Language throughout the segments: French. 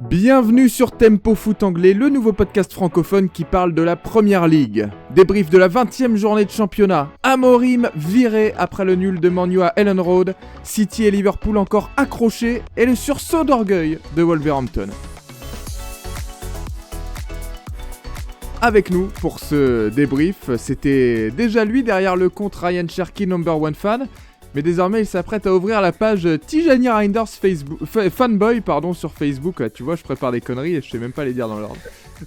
Bienvenue sur Tempo Foot Anglais, le nouveau podcast francophone qui parle de la Première Ligue. Débrief de la 20e journée de championnat. Amorim viré après le nul de Man U à Ellen Road. City et Liverpool encore accrochés et le sursaut d'orgueil de Wolverhampton. Avec nous pour ce débrief, c'était déjà lui derrière le compte Ryan Cherky Number One Fan. Mais désormais, il s'apprête à ouvrir la page Tijani Reinders Fanboy sur Facebook. Tu vois, je prépare des conneries et je sais même pas les dire dans l'ordre.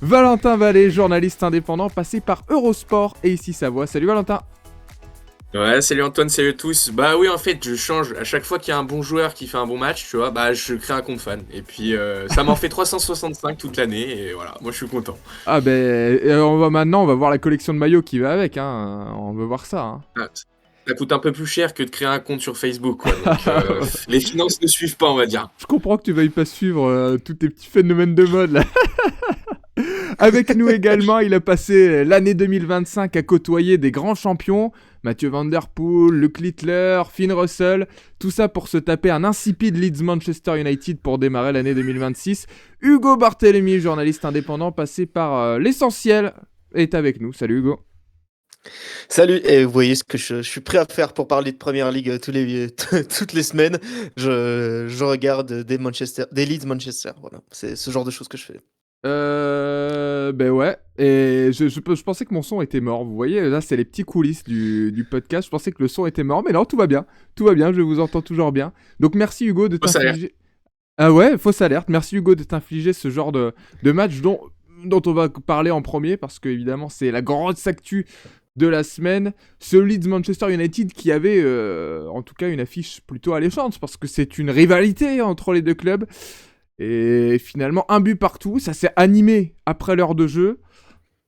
Valentin Vallée, journaliste indépendant, passé par Eurosport et ici Savoie. Salut Valentin. Ouais, salut Antoine, salut à tous. Bah oui, en fait, je change. À chaque fois qu'il y a un bon joueur qui fait un bon match, tu vois, bah je crée un compte fan. Et puis, ça m'en fait 365 toute l'année et voilà, moi je suis content. Ah ben, on va voir la collection de maillots qui va avec, hein. On veut voir ça, hein. Ah, ça coûte un peu plus cher que de créer un compte sur Facebook, quoi. Donc, les finances ne suivent pas, on va dire. Je comprends que tu veuilles pas suivre tous tes petits phénomènes de mode, là. Avec nous également, il a passé l'année 2025 à côtoyer des grands champions, Mathieu Van Der Poel, Luke Littler, Finn Russell, tout ça pour se taper un insipide Leeds Manchester United pour démarrer l'année 2026. Hugo Barthélemy, journaliste indépendant, passé par l'essentiel, est avec nous. Salut Hugo. Salut, et vous voyez ce que je suis prêt à faire pour parler de Première Ligue toutes les semaines. Je regarde des Leeds Manchester, voilà. C'est ce genre de choses que je fais. Ben ouais, et je pensais que mon son était mort, vous voyez, là c'est les petits coulisses du podcast, je pensais que le son était mort, mais non, tout va bien, je vous entends toujours bien. Donc merci Hugo de t'infliger... Ah ouais, fausse alerte, merci Hugo de t'infliger ce genre de match dont on va parler en premier, parce que évidemment c'est la grande actu de la semaine, ce Leeds Manchester United qui avait en tout cas une affiche plutôt alléchante, parce que c'est une rivalité entre les deux clubs. Et finalement, un but partout, ça s'est animé après l'heure de jeu.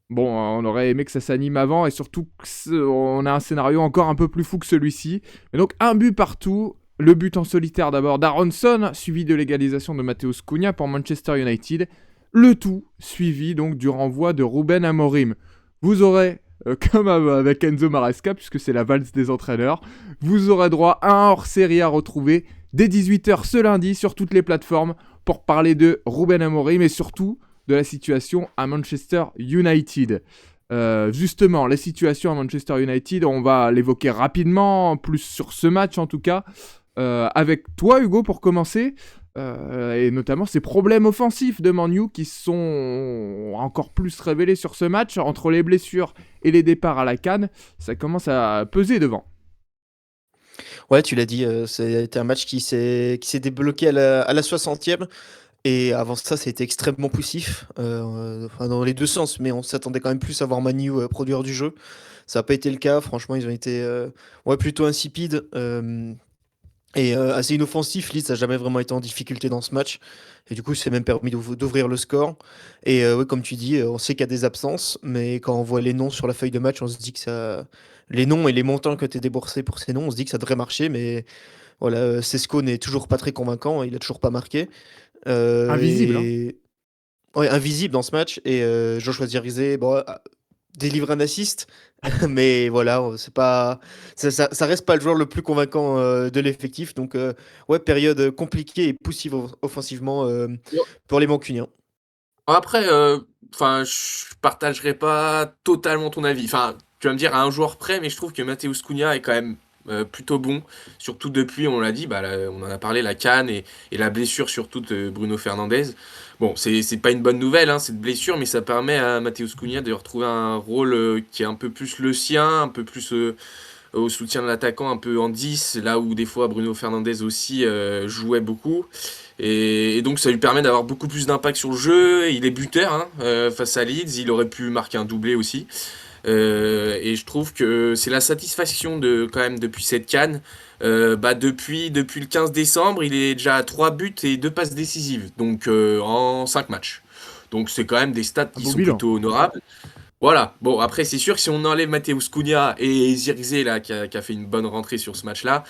Bon, on aurait aimé que ça s'anime avant, et surtout on a un scénario encore un peu plus fou que celui-ci. Mais donc, un but partout, le but en solitaire d'abord d'Aronson, suivi de l'égalisation de Matheus Cunha pour Manchester United. Le tout suivi donc du renvoi de Ruben Amorim. Vous aurez, comme avec Enzo Maresca, puisque c'est la valse des entraîneurs, vous aurez droit à un hors-série à retrouver dès 18h ce lundi sur toutes les plateformes, pour parler de Ruben Amorim et surtout de la situation à Manchester United. Justement, la situation à Manchester United, on va l'évoquer rapidement, plus sur ce match en tout cas, avec toi Hugo pour commencer, et notamment ces problèmes offensifs de Man U qui sont encore plus révélés sur ce match, entre les blessures et les départs à la CAN, ça commence à peser devant. Ouais, tu l'as dit, c'était un match qui s'est débloqué à la 60e. Et avant ça a été extrêmement poussif, dans les deux sens, mais on s'attendait quand même plus à voir Man U produire du jeu. Ça n'a pas été le cas, franchement, ils ont été plutôt insipides et assez inoffensifs. Leeds n'a jamais vraiment été en difficulté dans ce match. Et du coup, c'est même permis d'ouvrir le score. Et comme tu dis, on sait qu'il y a des absences, mais quand on voit les noms sur la feuille de match, on se dit que ça. Les noms et les montants qui ont été déboursés pour ces noms, on se dit que ça devrait marcher, mais voilà, Sesko n'est toujours pas très convaincant, il a toujours pas marqué. Invisible, et... Ouais, invisible dans ce match. Et Joshua Zirkzee délivre un assist, mais voilà, c'est pas, ça reste pas le joueur le plus convaincant de l'effectif. Donc, période compliquée et poussive offensivement pour les Mancuniens. Après, je partagerai pas totalement ton avis. Enfin, tu vas me dire à un joueur près, mais je trouve que Matheus Cunha est quand même plutôt bon, surtout depuis, on l'a dit, on en a parlé, la CAN et la blessure surtout de Bruno Fernandes. Bon, c'est pas une bonne nouvelle, hein, cette blessure, mais ça permet à Matheus Cunha de retrouver un rôle qui est un peu plus le sien, un peu plus au soutien de l'attaquant, un peu en 10, là où des fois Bruno Fernandes aussi jouait beaucoup. Et donc ça lui permet d'avoir beaucoup plus d'impact sur le jeu. Il est buteur face à Leeds, il aurait pu marquer un doublé aussi. Et je trouve que c'est la satisfaction quand même depuis cette CAN. Depuis le 15 décembre, il est déjà à 3 buts et 2 passes décisives, donc en 5 matchs. Donc c'est quand même des stats qui sont plutôt honorables. Voilà, bon après c'est sûr que si on enlève Matheus Cunha et Zirkzee là, qui a fait une bonne rentrée sur ce match-là,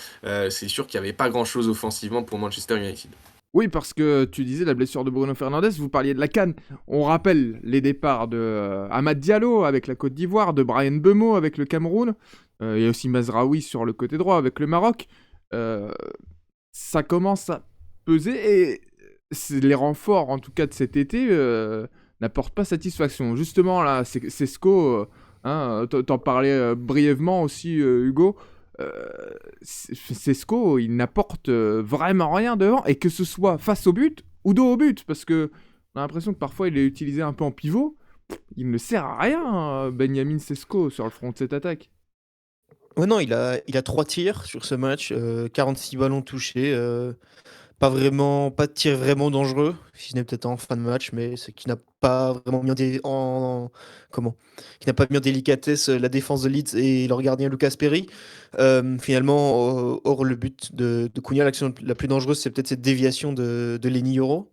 c'est sûr qu'il n'y avait pas grand-chose offensivement pour Manchester United. Oui, parce que tu disais la blessure de Bruno Fernandes, vous parliez de la CAN. On rappelle les départs de Amad Diallo avec la Côte d'Ivoire, de Bryan Mbeumo avec le Cameroun, et aussi Mazraoui sur le côté droit avec le Maroc. Ça commence à peser et les renforts, en tout cas de cet été, n'apportent pas satisfaction. Justement, là, Sesco, t'en parlais brièvement aussi, Hugo. Sesco, il n'apporte vraiment rien devant, et que ce soit face au but ou dos au but, parce que on a l'impression que parfois il est utilisé un peu en pivot. Il ne sert à rien, Benjamin Sesco, sur le front de cette attaque. Ouais, non, il a 3 tirs sur ce match, 46 ballons touchés, pas de tir vraiment dangereux, si ce n'est peut-être en fin de match, mais c'est qui n'a pas vraiment mis comment? Qui n'a pas mis en délicatesse la défense de Leeds et leur gardien Lucas Perry. Finalement, hors le but de Cunha, l'action la plus dangereuse, c'est peut-être cette déviation de Lenny Yoro.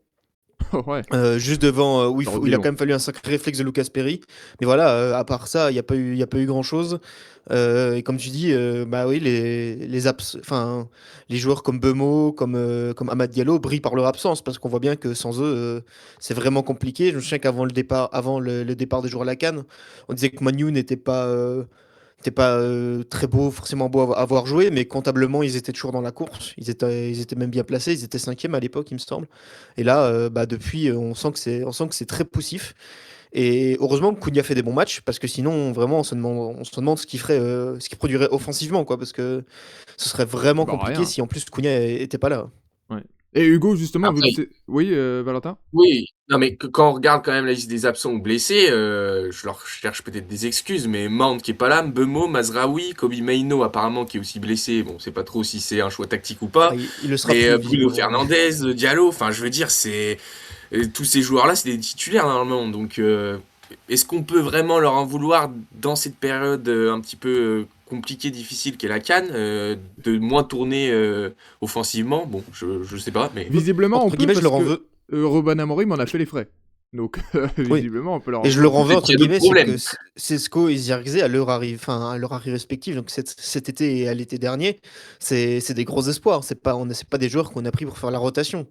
Ouais, Juste devant, où ça aurait il été a long. quand même fallu un sacré réflexe de Lucas Perry. Mais voilà, à part ça, il y a pas eu grand-chose. Et comme tu dis, bah oui, enfin, les joueurs comme Bemo, comme Amad Diallo brillent par leur absence parce qu'on voit bien que sans eux, c'est vraiment compliqué. Je me souviens qu'avant le départ des joueurs à la CAN, on disait que Manu n'était pas forcément beau à avoir joué, mais comptablement, ils étaient toujours dans la course. Ils étaient même bien placés. Ils étaient cinquième à l'époque, il me semble. Et là, bah, depuis, on sent que c'est très poussif. Et heureusement que Cunha fait des bons matchs, parce que sinon, vraiment, on se demande ce qu'il produirait offensivement, quoi, parce que ce serait vraiment Bah, compliqué rien. si en plus Cunha était pas là. Ouais. Et Hugo, justement, vu que Après, c'est. Oui, Valentin? oui, non mais quand on regarde quand même la liste des absents ou blessés, je leur cherche peut-être des excuses, mais Mount qui est pas là, Mbeumo, Mazraoui, Kobe Mainoo apparemment qui est aussi blessé, bon, c'est pas trop si c'est un choix tactique ou Ah, pas, il le sera mais plus, Bruno visiblement. Fernandes, Diallo, enfin je veux dire, tous ces joueurs-là, c'est des titulaires normalement, donc est-ce qu'on peut vraiment leur en vouloir dans cette période un petit peu compliquée, difficile qu'est la CAN, de moins tourner offensivement? Bon, je sais pas, mais Visiblement, on Entre peut guillemets, je parce leur en que veux. Ruben Amorim en a fait les frais. Donc, Oui. visiblement, on peut leur en Et je le vouloir. renvoie peut-être entre qu'il y a d'autres guillemets, c'est que problèmes. Sesco et Zirkzee à leur arrivée respective, donc cet été et à l'été dernier, c'est des gros espoirs. C'est pas des joueurs qu'on a pris pour faire la rotation.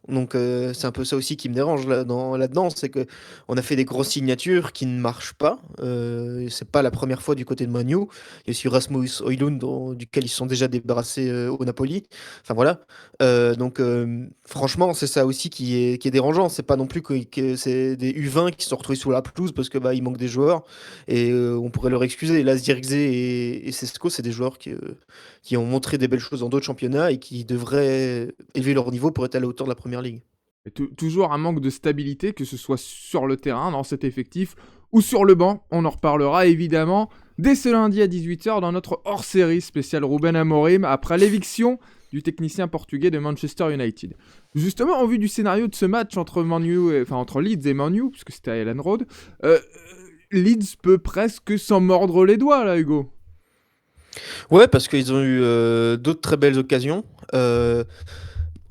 Donc c'est un peu ça aussi qui me dérange là-dedans, c'est que on a fait des grosses signatures qui ne marchent pas. C'est pas la première fois du côté de Manu. Il y a aussi Rasmus Højlund duquel ils se sont déjà débarrassés au Napoli. Enfin voilà. Donc franchement, c'est ça aussi qui est dérangeant. C'est pas non plus que c'est des U20 qui se sont retrouvés sous la pelouse parce que bah il manque des joueurs et on pourrait leur excuser. Là, Zirkzee et Sesco, c'est des joueurs qui ont montré des belles choses dans d'autres championnats et qui devraient élever leur niveau pour être à la hauteur de la première ligue. Et toujours un manque de stabilité, que ce soit sur le terrain, dans cet effectif, ou sur le banc. On en reparlera évidemment dès ce lundi à 18h dans notre hors-série spéciale Ruben Amorim, après l'éviction du technicien portugais de Manchester United. Justement, en vue du scénario de ce match entre entre Leeds et Man U, puisque c'était à Ellen Road, Leeds peut presque s'en mordre les doigts, là, Hugo. Ouais, parce qu'ils ont eu d'autres très belles occasions.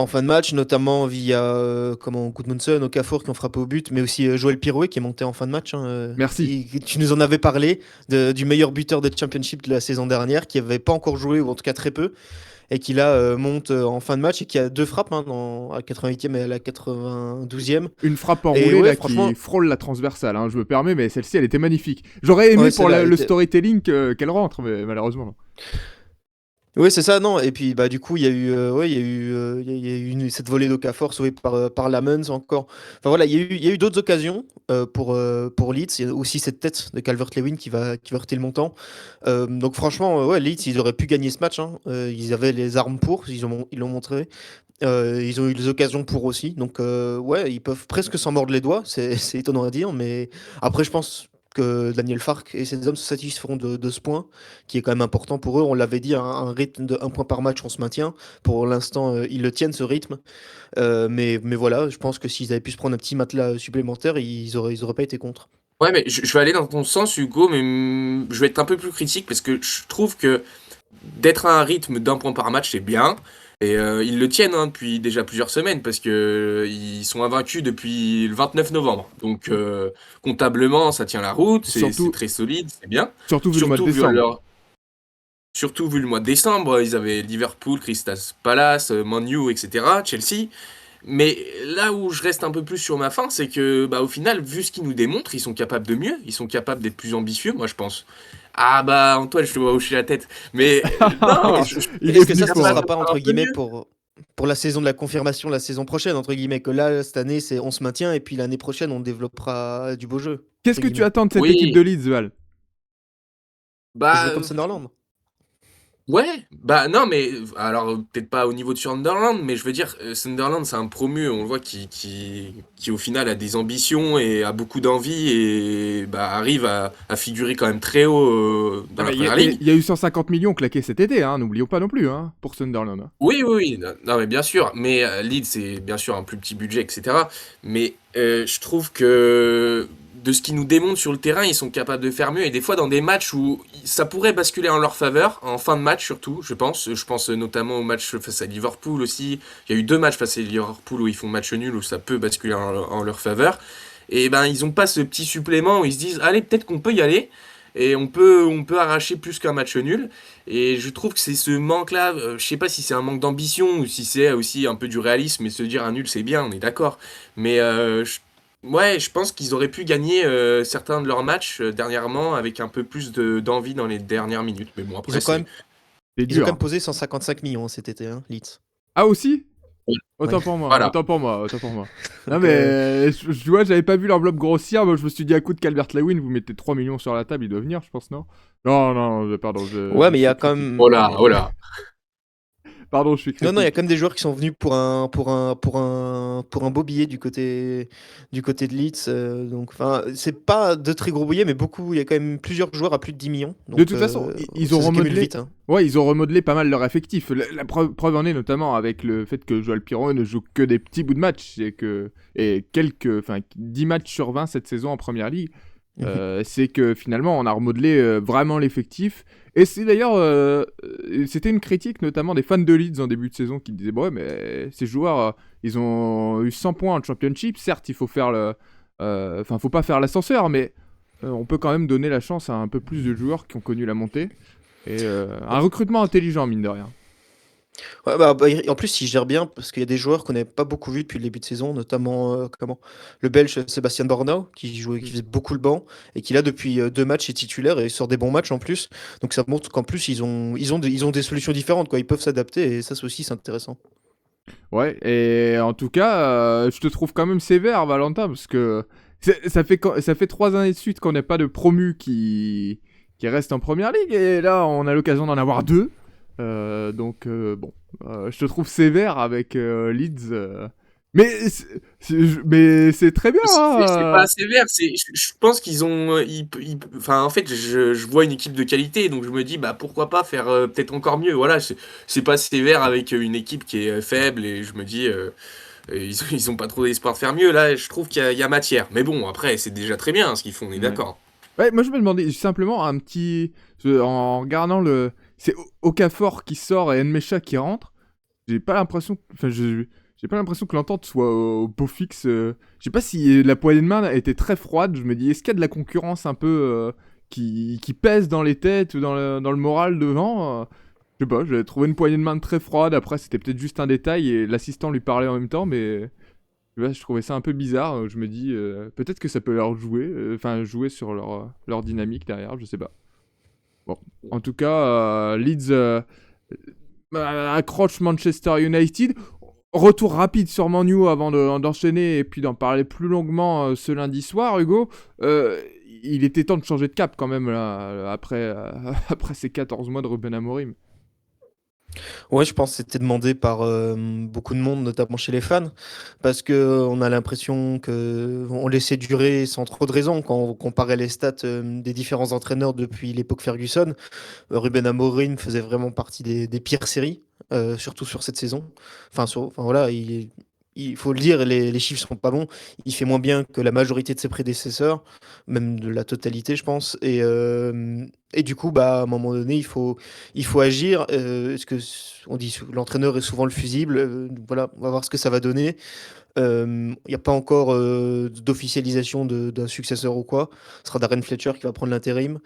En fin de match, notamment via Gudmundsson, Okafor qui ont frappé au but, mais aussi Joël Pirouet qui est monté en fin de match. Merci. Tu nous en avais parlé du meilleur buteur de Championship de la saison dernière, qui n'avait pas encore joué, ou en tout cas très peu, et qui là monte en fin de match et qui a deux frappes à la 88e et à la 92e. Une frappe Et enroulée ouais, là franchement, qui frôle la transversale, hein, je me permets, mais celle-ci elle était magnifique. J'aurais aimé ouais, pour celle-là, elle le était. storytelling qu'elle rentre, mais malheureusement non. Oui, c'est ça, non. Et puis, bah, du coup, il y a eu, ouais, il y a eu cette volée d'Okafor sauvée par Lamens encore. Enfin voilà, il y a eu d'autres occasions pour Leeds. Il y a aussi cette tête de Calvert-Lewin qui va heurter le montant. Donc franchement, ouais, Leeds, ils auraient pu gagner ce match, hein. Ils avaient les armes pour, ils l'ont montré. Ils ont eu les occasions pour aussi. Donc ouais, ils peuvent presque s'en mordre les doigts. C'est étonnant à dire, mais après, je pense que Daniel Fark et ses hommes se satisferont de ce point, qui est quand même important pour eux. On l'avait dit, un rythme de 1 point par match, on se maintient. Pour l'instant, ils le tiennent, ce rythme. Mais voilà, je pense que s'ils avaient pu se prendre un petit matelas supplémentaire, ils auraient pas été contre. Ouais, mais je vais aller dans ton sens, Hugo, mais je vais être un peu plus critique parce que je trouve que d'être à un rythme d'un point par match, c'est bien. Et ils le tiennent hein, depuis déjà plusieurs semaines parce que ils sont invaincus depuis le 29 novembre. Donc comptablement, ça tient la route, c'est Surtout, très solide, c'est bien. surtout vu le mois de Surtout vu décembre. leur, Surtout vu le mois de décembre, ils avaient Liverpool, Crystal Palace, Man U, etc., Chelsea. Mais là où je reste un peu plus sur ma faim, c'est que, bah, au final, vu ce qu'ils nous démontrent, ils sont capables de mieux, ils sont capables d'être plus ambitieux, moi je pense. Ah bah Antoine, je te vois hocher la tête. Mais non, Il est Est-ce que venu ça pour. sera pas un entre peu guillemets mieux. pour pour la saison de la confirmation, la saison prochaine, entre guillemets, que là, cette année, on se maintient, et puis l'année prochaine, on développera du beau jeu, Qu'est-ce entre que tu guillemets. attends de cette équipe Oui, de Leeds, Val? Jouer bah, comme Sunderland. ouais, bah non, mais alors peut-être pas au niveau de Sunderland, mais je veux dire, Sunderland, c'est un promu, on le voit qui au final a des ambitions et a beaucoup d'envie et bah, arrive à figurer quand même très haut Ah, dans la mais il y, première a- il ligue. y a eu 150 millions claqués cet été, hein, n'oublions pas non plus, hein, pour Sunderland. Hein. Oui, oui, oui, non, non, mais bien sûr, mais Leeds, c'est bien sûr un plus petit budget, etc. Mais je trouve que de ce qu'ils nous démontrent sur le terrain, ils sont capables de faire mieux. Et des fois, dans des matchs où ça pourrait basculer en leur faveur, en fin de match surtout, je pense. Je pense notamment au match face à Liverpool aussi. Il y a eu 2 matchs face à Liverpool où ils font match nul, où ça peut basculer en leur faveur. Et ben, ils ont pas ce petit supplément où ils se disent, allez, peut-être qu'on peut y aller. Et on peut arracher plus qu'un match nul. Et je trouve que c'est ce manque-là, je sais pas si c'est un manque d'ambition ou si c'est aussi un peu du réalisme et se dire un nul c'est bien, on est d'accord. Mais ouais, je pense qu'ils auraient pu gagner certains de leurs matchs dernièrement avec un peu plus d'envie dans les dernières minutes. Mais bon, Ils après ont quand c'est. même, C'est ils ont quand dur. même posé 155 millions, hein, cet été, hein, Leeds. Ah, aussi? Ouais. Autant pour moi, Voilà. autant pour moi, autant pour moi. Non Donc, mais, je vois, j'avais pas vu l'enveloppe grossir, moi je me suis dit à coup de Calvert-Lewin, vous mettez 3 millions sur la table, il doit venir, je pense, non? Non, non, pardon, ouais, je mais il y suis a quand critique. même. Oh là, oh là. Pardon, je suis Non, non, il y a critique. quand même des joueurs qui sont venus pour un beau billet du côté de Leeds. Donc, enfin, c'est pas de très gros billets, mais beaucoup. Il y a quand même plusieurs joueurs à plus de 10 millions. De Donc, toute façon, ils ont ça s'accumule remodelé. vite, hein. Ouais, ils ont remodelé pas mal leur effectif. La preuve en est notamment avec le fait que Joël Piron ne joue que des petits bouts de match et enfin 10 matchs sur 20 cette saison en première ligue. C'est que finalement on a remodelé vraiment l'effectif. Et c'est d'ailleurs, c'était une critique notamment des fans de Leeds en début de saison qui disaient, bon, ouais, mais ces joueurs, ils ont eu 100 points en championship. Certes, il faut faire enfin, faut pas faire l'ascenseur, mais on peut quand même donner la chance à un peu plus de joueurs qui ont connu la montée. Et un recrutement intelligent, mine de rien. Ouais, en plus, ils gèrent bien parce qu'il y a des joueurs qu'on n'avait pas beaucoup vus depuis le début de saison, notamment le Belge Sébastien Bornau, qui faisait beaucoup le banc et qui là depuis 2 matchs est titulaire et sort des bons matchs en plus. Donc ça montre qu'en plus ils ont des solutions différentes, quoi. Ils peuvent s'adapter et ça aussi c'est intéressant. Ouais, et en tout cas, je te trouve quand même sévère, Valentin, parce que ça fait 3 années de suite qu'on n'a pas de promu qui reste en première ligue, et là, on a l'occasion d'en avoir 2. Donc, bon, je te trouve sévère avec Leeds. Mais c'est très bien, C'est hein. pas sévère, je pense qu'ils ont. Enfin, en fait, je vois une équipe de qualité, donc je me dis, bah pourquoi pas faire peut-être encore mieux. Voilà, c'est pas sévère avec une équipe qui est faible, et je me dis, ils ont pas trop d'espoir de faire mieux. Là, je trouve qu'il y a matière. Mais bon, après, c'est déjà très bien ce qu'ils font, on est Ouais. d'accord. Ouais, moi je me demandais simplement un petit. En regardant le. C'est Okafor qui sort et Nmecha qui rentre. J'ai pas l'impression. Enfin, j'ai pas l'impression que l'entente soit au beau fixe. Je sais pas si la poignée de main était très froide. Je me dis, est-ce qu'il y a de la concurrence un peu qui pèse dans les têtes ou dans le moral devant Je sais pas, j'ai trouvé une poignée de main très froide. Après, c'était peut-être juste un détail et l'assistant lui parlait en même temps, mais. Ouais, je trouvais ça un peu bizarre. Je me dis, peut-être que ça peut leur jouer, enfin jouer sur leur dynamique derrière, je sais pas. Bon, en tout cas, Leeds accroche Manchester United. Retour rapide sur Manu avant d'enchaîner et puis d'en parler plus longuement ce lundi soir, Hugo. Il était temps de changer de cap quand même là, après ces 14 mois de Ruben Amorim. Ouais, je pense que c'était demandé par beaucoup de monde, notamment chez les fans, parce que on a l'impression que on laissait durer sans trop de raison quand on comparait les stats des différents entraîneurs depuis l'époque Ferguson. Ruben Amorim faisait vraiment partie des pires séries, surtout sur cette saison. Enfin voilà, il faut le dire, les chiffres sont pas bons. Il fait moins bien que la majorité de ses prédécesseurs, même de la totalité, je pense. Et du coup, bah, à un moment donné, il faut agir. Est-ce que on dit l'entraîneur est souvent le fusible. Voilà, on va voir ce que ça va donner. Il n'y a pas encore d'officialisation d'un successeur ou quoi. Ce sera Darren Fletcher qui va prendre l'intérim.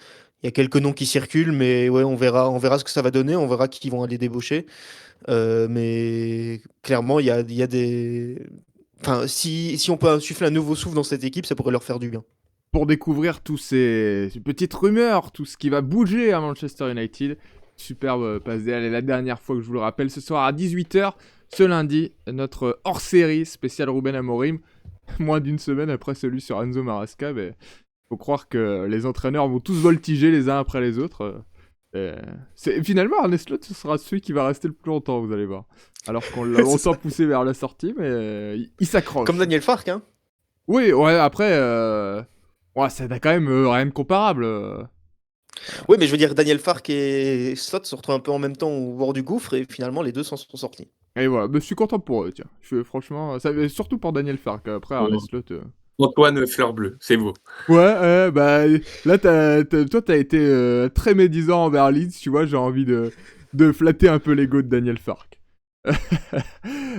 Il y a quelques noms qui circulent, mais ouais, on verra ce que ça va donner. On verra qui vont aller débaucher. Mais clairement, il y a des. Enfin, si on peut insuffler un nouveau souffle dans cette équipe, ça pourrait leur faire du bien. Pour découvrir tous ces petites rumeurs, tout ce qui va bouger à Manchester United. Superbe passe D. Allez, la dernière fois que je vous le rappelle, ce soir à 18h ce lundi, notre hors-série spécial Ruben Amorim, moins d'une semaine après celui sur Enzo Maresca. Mais faut croire que les entraîneurs vont tous voltiger les uns après les autres. Finalement, Arne Slot, ce sera celui qui va rester le plus longtemps, vous allez voir. Alors qu'on l'a C'est longtemps ça. poussé vers la sortie, mais il s'accroche. Comme Daniel Fark, hein. Oui, ouais, après, ouais, ça n'a quand même rien de comparable. Oui, mais je veux dire, Daniel Fark et Slot se retrouvent un peu en même temps au bord du gouffre et finalement les deux s'en sont sortis. Et voilà, mais je suis content pour eux, tiens. Franchement, surtout pour Daniel Fark. Après, Arne Bon. Slot. Antoine Fleur Bleue, c'est beau. Ouais, bah là, toi, t'as été très médisant envers Leeds, tu vois. J'ai envie de flatter un peu l'ego de Daniel Fark.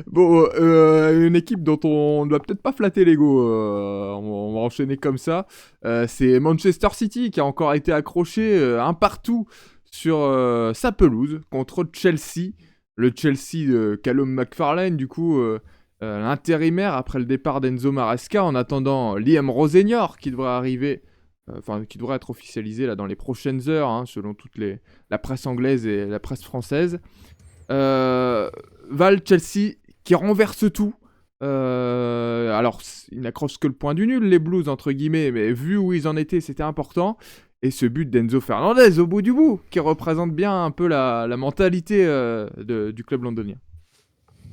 Bon, une équipe dont on ne doit peut-être pas flatter l'ego, on va enchaîner comme ça. C'est Manchester City qui a encore été accroché un partout sur sa pelouse contre Chelsea. Le Chelsea de Callum McFarlane, du coup, l'intérimaire après le départ d'Enzo Maresca, en attendant Liam Rosenior qui devrait arriver, qui devrait être officialisé là dans les prochaines heures, hein, selon la presse anglaise et la presse française. Val Chelsea qui renverse tout. Alors, ils n'accrochent que le point du nul, les Blues, entre guillemets, mais vu où ils en étaient, c'était important. Et ce but d'Enzo Fernandez au bout du bout, qui représente bien un peu la mentalité du club londonien.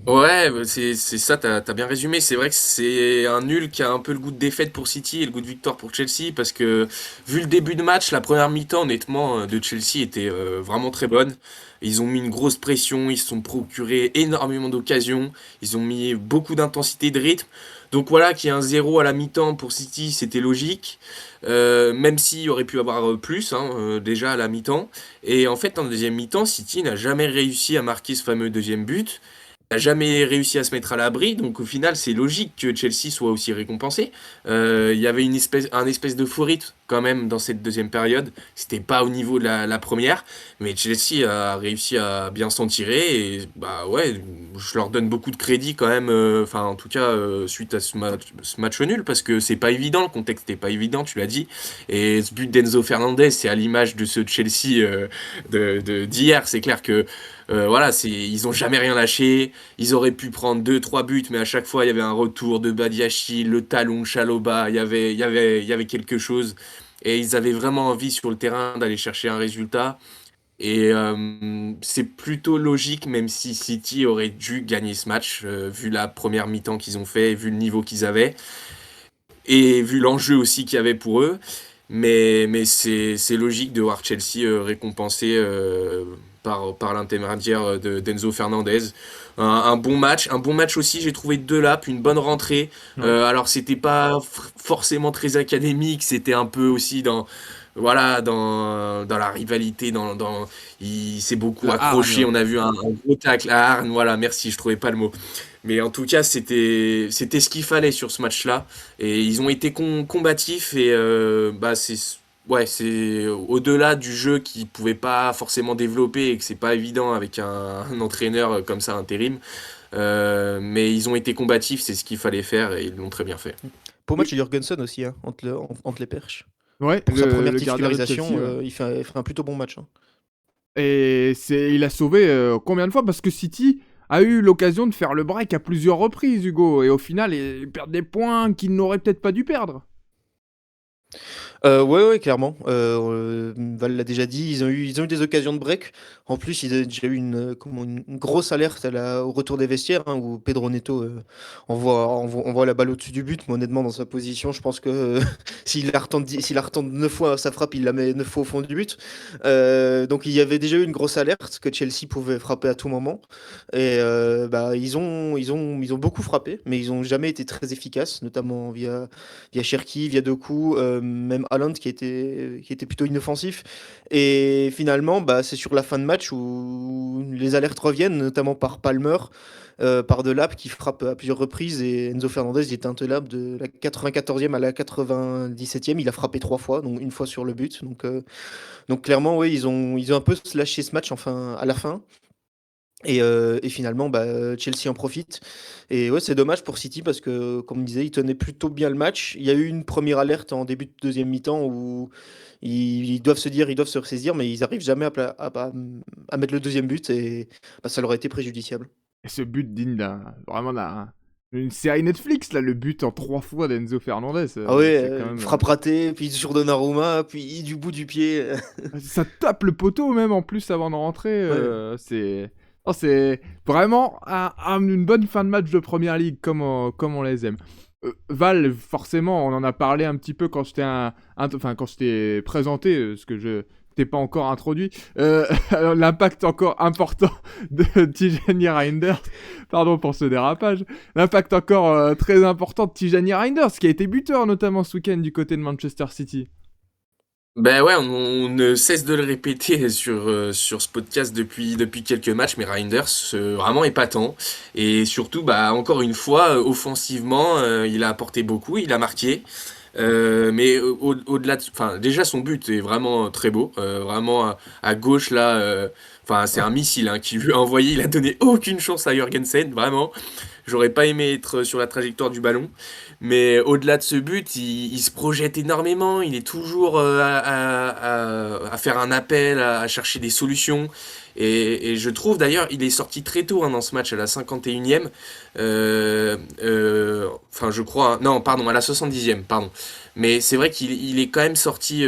Ouais, bah, c'est ça, t'as bien résumé. C'est vrai que c'est un nul qui a un peu le goût de défaite pour City et le goût de victoire pour Chelsea, parce que vu le début de match, la première mi-temps, honnêtement, de Chelsea était vraiment très bonne. Ils ont mis une grosse pression, ils se sont procuré énormément d'occasions, ils ont mis beaucoup d'intensité, de rythme. Donc voilà, qu'il y ait un 0 à la mi-temps pour City, c'était logique. Même s'il aurait pu avoir plus, hein, déjà à la mi-temps. Et en fait, en deuxième mi-temps, City n'a jamais réussi à marquer ce fameux deuxième but, n'a jamais réussi à se mettre à l'abri, donc au final c'est logique que Chelsea soit aussi récompensé. Il y avait un espèce d'euphorie quand même dans cette deuxième période, c'était pas au niveau de la première, mais Chelsea a réussi à bien s'en tirer, et bah ouais, je leur donne beaucoup de crédit quand même, enfin en tout cas suite à ce match nul, parce que c'est pas évident, le contexte n'est pas évident, tu l'as dit, et ce but d'Enzo Fernandez, c'est à l'image de ce Chelsea d'hier, c'est clair que voilà, ils ont jamais rien lâché. Ils auraient pu prendre 2 3 buts, mais à chaque fois il y avait un retour de Badiachil, le talon de Chalobah, il y avait quelque chose. Et ils avaient vraiment envie sur le terrain d'aller chercher un résultat. Et c'est plutôt logique, même si City aurait dû gagner ce match, vu la première mi-temps qu'ils ont fait, vu le niveau qu'ils avaient, et vu l'enjeu aussi qu'il y avait pour eux. Mais c'est logique de voir Chelsea récompensé par l'intermédiaire d'Enzo Fernandez. Un bon match aussi, j'ai trouvé de Delap, une bonne rentrée. Ouais. Alors c'était pas forcément très académique, c'était un peu aussi voilà, dans la rivalité, il s'est beaucoup La accroché, hargne. on a vu un gros tacle à Arne, voilà, merci, je trouvais pas le mot. Mais en tout cas, c'était ce qu'il fallait sur ce match-là. Et ils ont été combatifs, et bah c'est au-delà du jeu qu'ils pouvaient pas forcément développer, et que c'est pas évident avec un entraîneur comme ça intérim. Mais ils ont été combatifs, c'est ce qu'il fallait faire, et ils l'ont très bien fait. Beau Oui. match de Jurgensen aussi, hein, entre les perches. Ouais, Pour sa première le gardien de titularisation, Chelsea, ouais. il fait un plutôt bon match, hein. Et il a sauvé combien de fois? Parce que City a eu l'occasion de faire le break à plusieurs reprises, Hugo. Et au final, ils perdent des points qu'ils n'auraient peut-être pas dû perdre. Ouais, clairement. Val l'a déjà dit, ils ont eu des occasions de break. En plus, ils avaient déjà eu une grosse alerte au retour des vestiaires, hein, où Pedro Neto envoie la balle au-dessus du but. Mais honnêtement, dans sa position, je pense que s'il la retente 9 fois sa frappe, il la met 9 fois au fond du but. Donc il y avait déjà eu une grosse alerte que Chelsea pouvait frapper à tout moment. Et bah, ils ont beaucoup frappé, mais ils n'ont jamais été très efficaces, notamment via Cherki, via Doku, même Haaland qui était plutôt inoffensif. Et finalement, bah, c'est sur la fin de match où les alertes reviennent, notamment par Palmer, par Delap qui frappe à plusieurs reprises. Et Enzo Fernandez, il était intenable de la 94e à la 97e. Il a frappé 3 fois, donc une fois sur le but. Donc clairement, oui, ils ont un peu lâché ce match enfin, à la fin. Et finalement, bah, Chelsea en profite. Et ouais, c'est dommage pour City parce que, comme on disait, ils tenaient plutôt bien le match. Il y a eu une première alerte en début de deuxième mi-temps où ils doivent se dire, ils doivent se ressaisir, mais ils arrivent jamais à mettre le deuxième but et bah, ça leur a été préjudiciable. Et ce but digne vraiment une série Netflix, là, le but en 3 fois d'Enzo Fernandez. Ah ouais, C'est quand même. frappe ratée, puis sur Donnarumma, puis du bout du pied. Ça tape le poteau même en plus avant de rentrer. Ouais. C'est. Oh, c'est vraiment une bonne fin de match de Première Ligue comme on les aime. Val, forcément, on en a parlé un petit peu quand je t'ai présenté, ce que je t'ai pas encore introduit. Alors, l'impact encore important de Tijani Reinders. Pardon pour ce dérapage. L'impact encore très important de Tijani Reinders, qui a été buteur notamment ce week-end du côté de Manchester City. Ben ouais, on ne cesse de le répéter sur ce podcast depuis quelques matchs, mais Reinders, vraiment épatant. Et surtout, bah, encore une fois, offensivement, il a apporté beaucoup, il a marqué. Mais au-delà de... Enfin, déjà, son but est vraiment très beau. Vraiment, à gauche, là... Enfin, c'est un missile hein, qui lui a envoyé. Il a donné aucune chance à Jorgensen, vraiment. J'aurais pas aimé être sur la trajectoire du ballon. Mais au-delà de ce but, il se projette énormément. Il est toujours à faire un appel, à chercher des solutions. Et je trouve d'ailleurs, il est sorti très tôt hein, dans ce match, à la 51e. Enfin, je crois. Non, pardon, à la 70e, pardon. Mais c'est vrai qu'il est quand même sorti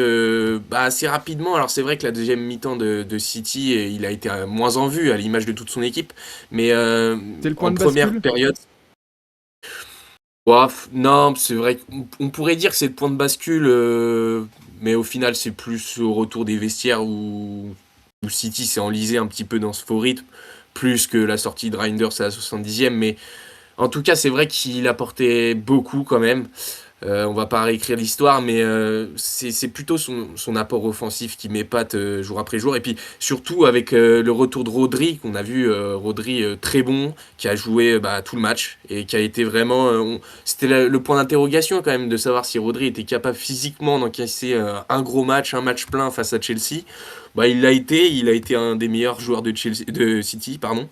assez rapidement. Alors c'est vrai que la deuxième mi-temps de City, il a été moins en vue, à l'image de toute son équipe. Mais C'est le point en de première bascule. période... Ouah, non, c'est vrai qu'on pourrait dire que c'est le point de bascule, mais au final c'est plus au retour des vestiaires où City s'est enlisé un petit peu dans ce faux rythme, plus que la sortie de Reinders à la 70e. Mais en tout cas, c'est vrai qu'il apportait beaucoup quand même. On va pas réécrire l'histoire, mais c'est plutôt son apport offensif qui m'épate jour après jour. Et puis surtout avec le retour de Rodri, qu'on a vu Rodri très bon, qui a joué tout le match et qui a été vraiment... C'était le point d'interrogation quand même de savoir si Rodri était capable physiquement d'encaisser un gros match, un match plein face à Chelsea. Bah, il a été un des meilleurs joueurs de City, pardon.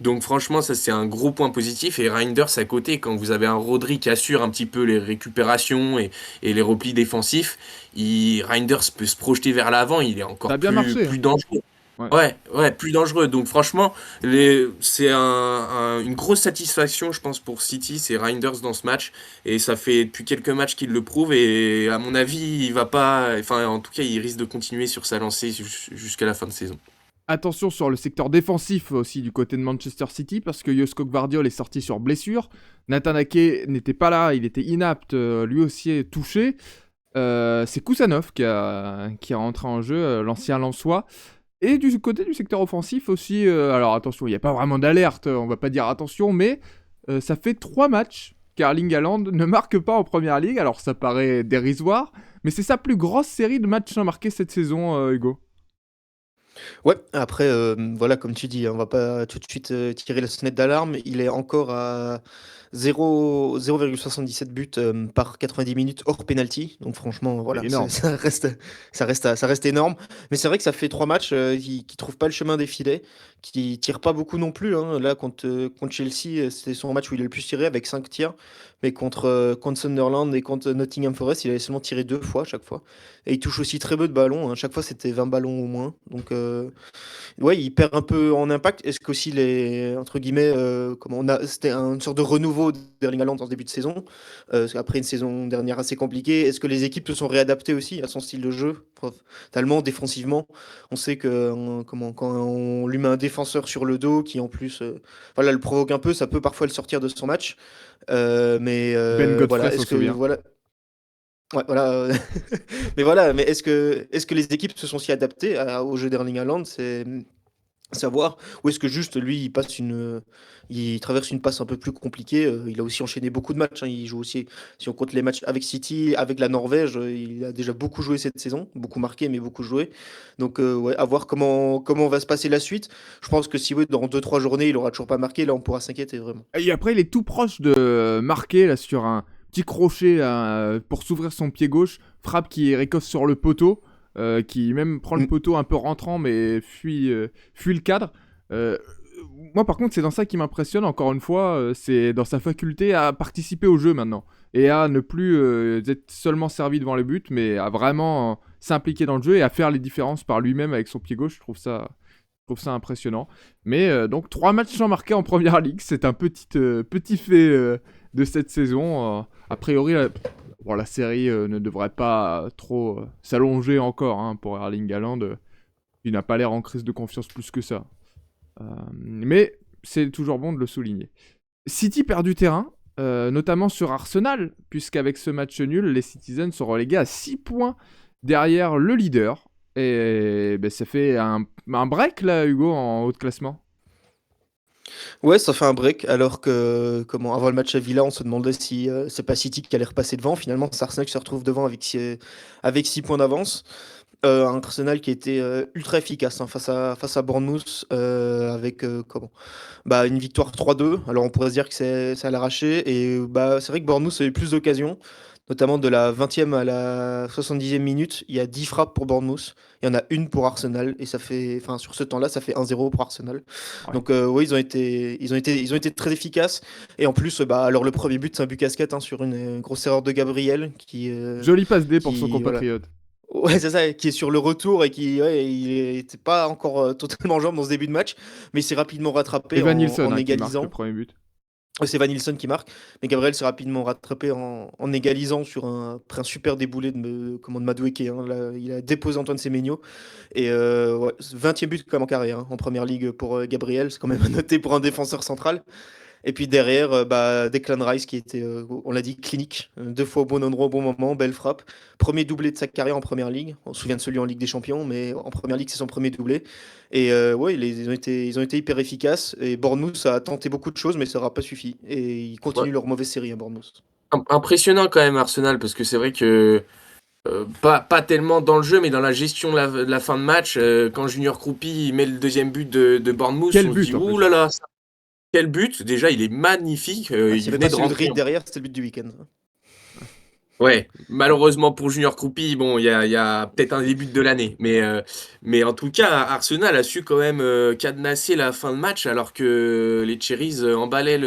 Donc franchement, ça c'est un gros point positif. Et Reinders à côté, quand vous avez un Rodri qui assure un petit peu les récupérations et les replis défensifs, Reinders peut se projeter vers l'avant, il est Ça encore a bien marché. plus dangereux. Ouais. Ouais, plus dangereux. Donc franchement, c'est une grosse satisfaction, je pense, pour City, c'est Reinders dans ce match. Et ça fait depuis quelques matchs qu'il le prouve. Et à mon avis, il va pas... Enfin, en tout cas, il risque de continuer sur sa lancée jusqu'à la fin de saison. Attention sur le secteur défensif aussi du côté de Manchester City parce que Josko Gvardiol est sorti sur blessure. Nathan Ake n'était pas là, il était inapte, lui aussi est touché. C'est Kusanov qui est rentré en jeu, l'ancien Lensois. Et du côté du secteur offensif aussi, alors attention, il n'y a pas vraiment d'alerte, on va pas dire attention, mais ça fait 3 matchs qu'Erling Haaland ne marque pas en Première Ligue. Alors ça paraît dérisoire, mais c'est sa plus grosse série de matchs marqués cette saison, Hugo. Ouais, après, voilà, comme tu dis, on va pas tout de suite tirer la sonnette d'alarme. Il est encore à 0,77 buts par 90 minutes hors penalty. Donc franchement, voilà, C'est énorme. ça reste énorme. Mais c'est vrai que ça fait 3 matchs qui trouvent pas le chemin des filets, qui tirent pas beaucoup non plus. Hein. Là, contre Chelsea, c'était son match où il a le plus tiré avec 5 tirs. Mais contre Sunderland et contre Nottingham Forest, il avait seulement tiré 2 fois à chaque fois. Et il touche aussi très peu de ballons. Hein. Chaque fois, c'était 20 ballons au moins. Donc, ouais, il perd un peu en impact. Est-ce qu'aussi entre guillemets, c'était une sorte de renouveau d'Erling Haaland en ce début de saison, après une saison dernière assez compliquée. Est-ce que les équipes se sont réadaptées aussi à son style de jeu, totalement défensivement? On sait que quand on lui met un défenseur sur le dos qui en plus, voilà, le provoque un peu, ça peut parfois le sortir de son match. Mais Ben Godfrey voilà, s'en est-ce que souvient. voilà. Ouais, voilà. Mais voilà, mais est-ce que les équipes se sont si adaptées au jeu d'Erling Haaland, c'est savoir, ou est-ce que juste lui il traverse une passe un peu plus compliquée. Il a aussi enchaîné beaucoup de matchs, hein. Il joue aussi, si on compte les matchs avec City, avec la Norvège, il a déjà beaucoup joué cette saison, beaucoup marqué mais beaucoup joué. Donc ouais, à voir comment va se passer la suite. Je pense que si oui, dans 2-3 journées il aura toujours pas marqué, là on pourra s'inquiéter vraiment. Et après, il est tout proche de marquer là, sur un petit crochet pour s'ouvrir son pied gauche. Frappe qui récosse sur le poteau, qui même prend le Mm. poteau un peu rentrant, mais fuit le cadre. Euh, Moi, par contre, c'est dans ça qui m'impressionne, encore une fois, c'est dans sa faculté à participer au jeu maintenant. Et à ne plus être seulement servi devant le but, mais à vraiment s'impliquer dans le jeu et à faire les différences par lui-même avec son pied gauche. Je trouve ça Je trouve ça impressionnant. Mais donc 3 matchs sans marquer en première ligue, c'est un petit fait de cette saison. A priori, la série ne devrait pas trop s'allonger encore hein, pour Erling Haaland. Il n'a pas l'air en crise de confiance plus que ça. Mais c'est toujours bon de le souligner. City perd du terrain, notamment sur Arsenal, puisqu'avec ce match nul, les Citizens sont relégués à 6 points derrière le leader. Et ça fait un break là, Hugo, en haut de classement. Ouais, ça fait un break, alors que avant le match à Villa, on se demandait si c'est pas City qui allait repasser devant. Finalement, c'est Arsenal qui se retrouve devant avec 6 points d'avance. Un Arsenal qui était ultra efficace hein, face à Bournemouth, avec une victoire 3-2. Alors on pourrait se dire que c'est à l'arraché. Et c'est vrai que Bournemouth a eu plus d'occasions, notamment de la 20e à la 70e minute. Il y a 10 frappes pour Bournemouth. Il y en a une pour Arsenal. Et sur ce temps-là, ça fait 1-0 pour Arsenal. Ouais. Donc oui, ils ont été très efficaces. Et en plus, alors le premier but, c'est un but casquette hein, sur une grosse erreur de Gabriel. Jolie passe D pour son voilà. compatriote. Ouais, c'est ça, qui est sur le retour et il était pas encore totalement en jambes dans ce début de match, mais il s'est rapidement rattrapé Evan Nilsson en qui marque égalisant. le premier but. C'est Van Nilsson qui marque, mais Gabriel s'est rapidement rattrapé en égalisant après un super déboulé de Madueke. Hein. Là, il a déposé Antoine Semenyo. Et 20e but quand même en carrière hein, en première ligue pour Gabriel, c'est quand même à noter pour un défenseur central. Et puis derrière, Declan Rice qui était, on l'a dit, clinique. 2 fois au bon endroit, au bon moment, belle frappe. Premier doublé de sa carrière en première ligue. On se souvient de celui en Ligue des Champions, mais en première ligue, c'est son premier doublé. Et ils ont été hyper efficaces. Et Bournemouth a tenté beaucoup de choses, mais ça n'aura pas suffi. Et ils continuent leur mauvaise série à Bournemouth. Impressionnant quand même Arsenal, parce que c'est vrai que pas tellement dans le jeu, mais dans la gestion de la fin de match, quand Junior Kroupi met le deuxième but de Bournemouth, Quel on se but, dit en plus. ouh là là, quel but! Déjà, il est magnifique. Il S'il n'y avait venait pas de celui de rentrer. Reed derrière, c'était le but du week-end. Ouais, malheureusement pour Junior Kroupi, bon, il y a peut-être un début de l'année, mais en tout cas, Arsenal a su quand même cadenasser la fin de match, alors que les Cherries emballaient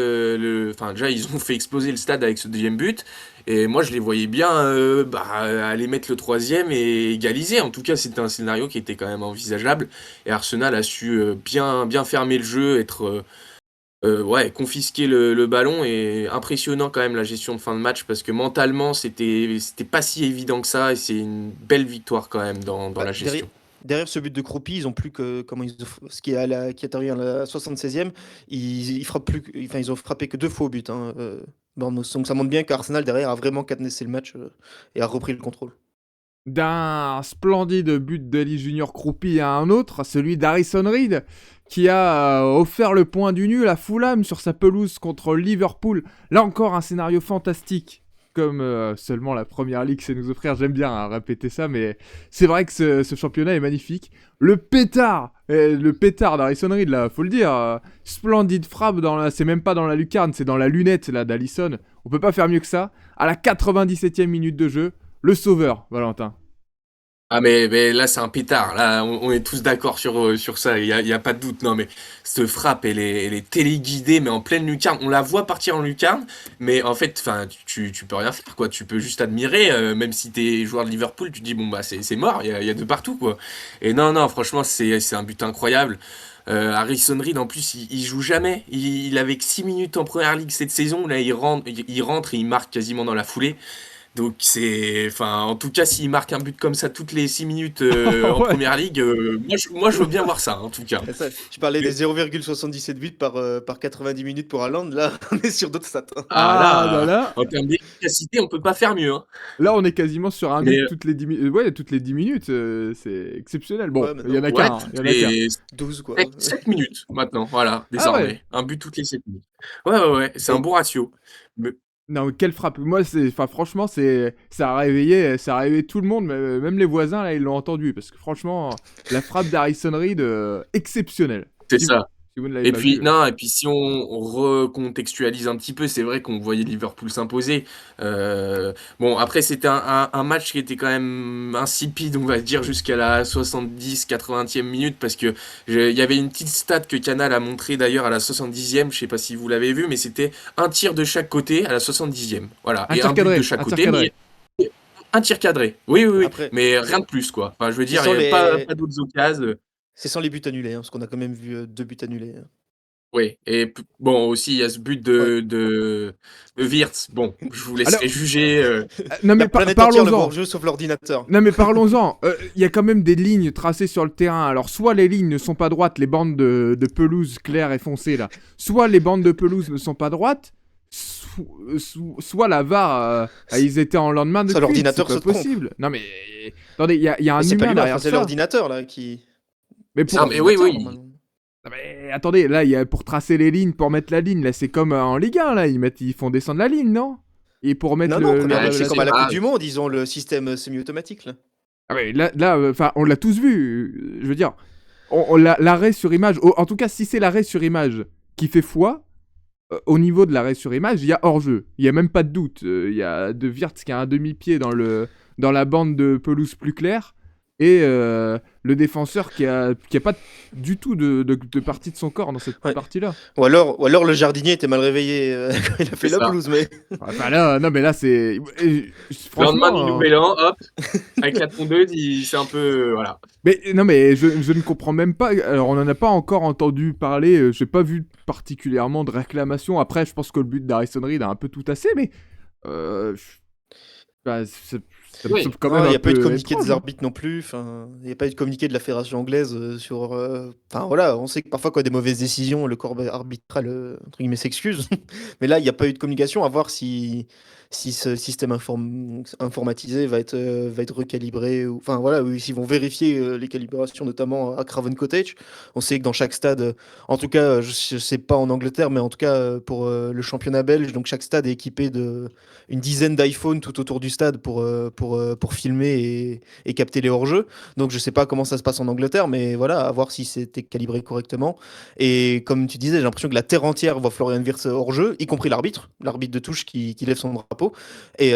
enfin déjà ils ont fait exploser le stade avec ce deuxième but, et moi je les voyais bien aller mettre le troisième et égaliser. En tout cas, c'était un scénario qui était quand même envisageable, et Arsenal a su bien fermer le jeu, être confisquer le ballon. Et impressionnant quand même la gestion de fin de match, parce que mentalement c'était pas si évident que ça, et c'est une belle victoire quand même dans la gestion. Derrière ce but de Kroupi, ils ont plus que ce qui est arrivé à la 76e, ils ont frappé que 2 fois au but hein, Bournemouth. Donc ça montre bien qu'Arsenal derrière a vraiment cadenassé le match et a repris le contrôle. D'un splendide but d'Eli Junior Kroupi à un autre, celui d'Harrison Reed, qui a offert le point du nul à Fulham sur sa pelouse contre Liverpool. Là encore, un scénario fantastique, comme seulement la première ligue sait nous offrir. J'aime bien répéter ça, mais c'est vrai que ce championnat est magnifique. Le pétard d'Harrison Reed, là, faut le dire. Splendide frappe, c'est même pas dans la lucarne, c'est dans la lunette là d'Alisson. On peut pas faire mieux que ça. À la 97e minute de jeu, le sauveur, Valentin. Ah mais là c'est un pétard, là on est tous d'accord sur ça, il y a pas de doute. Non mais cette frappe elle est téléguidée, mais en pleine lucarne, on la voit partir en lucarne, mais en fait enfin tu peux rien faire quoi, tu peux juste admirer, même si t'es joueur de Liverpool, tu te dis bon bah c'est mort, il y a de partout quoi. Et non franchement c'est un but incroyable. Harrison Reed en plus il joue jamais, il avait que 6 minutes en première ligue cette saison, là il rentre et il marque quasiment dans la foulée. Donc en tout cas, s'il marque un but comme ça toutes les 6 minutes en Ouais. première ligue, moi je veux bien voir ça en tout cas. Et ça, tu parlais des 0,77 buts par 90 minutes pour Haaland, là on est sur d'autres stats. Hein. Là, En termes d'efficacité, on peut pas faire mieux. Hein. là, on est quasiment sur un Mais, but toutes les 10 minutes. Ouais, toutes les 10 minutes, c'est exceptionnel. Bon, Ouais, il y en a ouais, qu'un. Il y en a qu'un. 12 quoi. 7 minutes maintenant, voilà, Ah ouais. désormais. Un but toutes les 7 minutes. Ouais, c'est un bon ratio. Mais, Non, quelle frappe. Moi, franchement, ça a réveillé tout le monde, même les voisins, là, ils l'ont entendu. Parce que franchement, la frappe d'Harrison Reed, exceptionnelle. c'est Si vous, ça. si vous ne l'avez Et pas puis, vu. non, et puis si on recontextualise un petit peu, c'est vrai qu'on voyait Liverpool s'imposer. Bon, après, c'était un match qui était quand même insipide, on va dire, jusqu'à la 70-80e minute, parce que il y avait une petite stat que Canal a montré d'ailleurs à la 70e, je sais pas si vous l'avez vu, mais c'était un tir de chaque côté à la 70e. Voilà, Un et tir un but cadré, de chaque un tir côté, cadré. mais un tir cadré. Oui, Après, mais rien de plus, quoi. Enfin, je veux ce dire, sont il n'y a pas les, d'autres occasions. C'est sans les buts annulés, parce qu'on a quand même vu 2 buts annulés. Oui, et bon, aussi, il y a ce but Ouais. de Wirtz. Bon, je vous Alors, laisserai juger. non, mais La planète entière le voit parlons-en. hors jeu sauf l'ordinateur. Non, mais parlons-en. Il y a quand même des lignes tracées sur le terrain. Alors, soit les lignes ne sont pas droites, les bandes de pelouse claires et foncées, là. Soit les bandes de pelouse ne sont pas droites. Soit la VAR, ils étaient en lendemain de Ça, cuite, l'ordinateur c'est se pas trompe. possible. Non, mais attendez, il y a un Mais c'est pas humain l'humain, derrière c'est ça. l'ordinateur là qui. Mais C'est pour... Non, mais oui, l'ordinateur oui. normalement. Non, mais attendez, là, il y a pour tracer les lignes, pour mettre la ligne, là, c'est comme en Ligue 1, là, ils font descendre la ligne, non? Et pour mettre Non, le... Première Ouais, Ligue, je c'est sais comme à la pas. Coupe du Monde, ils ont le système semi-automatique là. Ah ouais, là, enfin, on l'a tous vu, je veux dire, l'arrêt sur image, en tout cas, si c'est l'arrêt sur image qui fait foi, au niveau de l'arrêt sur image, il y a hors-jeu. Il n'y a même pas de doute. Il y a De Wirtz qui a un demi-pied dans la bande de pelouse plus claire. Et le défenseur qui a pas du tout de partie de son corps dans cette Ouais. partie-là. Ou alors le jardinier était mal réveillé quand il a fait C'est la ça. pelouse, mais. Enfin là, non mais là c'est... Lendemain du Franchement... nouvel an, hop, avec la tondeuse, c'est un peu. Voilà. Mais non mais je ne comprends même pas. Alors on n'en a pas encore entendu parler. J'ai pas vu particulièrement de réclamation. Après je pense que le but d'Harrison Reed a un peu tout assez. Mais... bah, ça me Oui. semble quand Non, même il n'y un a pas eu de peu communiqué étrange, des hein. arbitres non plus. Enfin, il n'y a pas eu de communiqué de la fédération anglaise sur. Enfin voilà, on sait que parfois quand il y a des mauvaises décisions, le corps arbitral entre guillemets s'excuse. Mais là, il n'y a pas eu de communication. À voir si ce système informatisé va être recalibré. Enfin voilà, ou s'ils vont vérifier les calibrations, notamment à Craven Cottage. On sait que dans chaque stade, en tout cas, je ne sais pas en Angleterre, mais en tout cas pour le championnat belge, donc chaque stade est équipé de une dizaine d'iPhones tout autour du stade pour filmer et capter les hors-jeux. Donc je sais pas comment ça se passe en Angleterre, mais voilà, à voir si c'était calibré correctement. Et comme tu disais, j'ai l'impression que la terre entière voit Florian Wirtz hors-jeu, y compris l'arbitre de touche qui lève son drapeau, et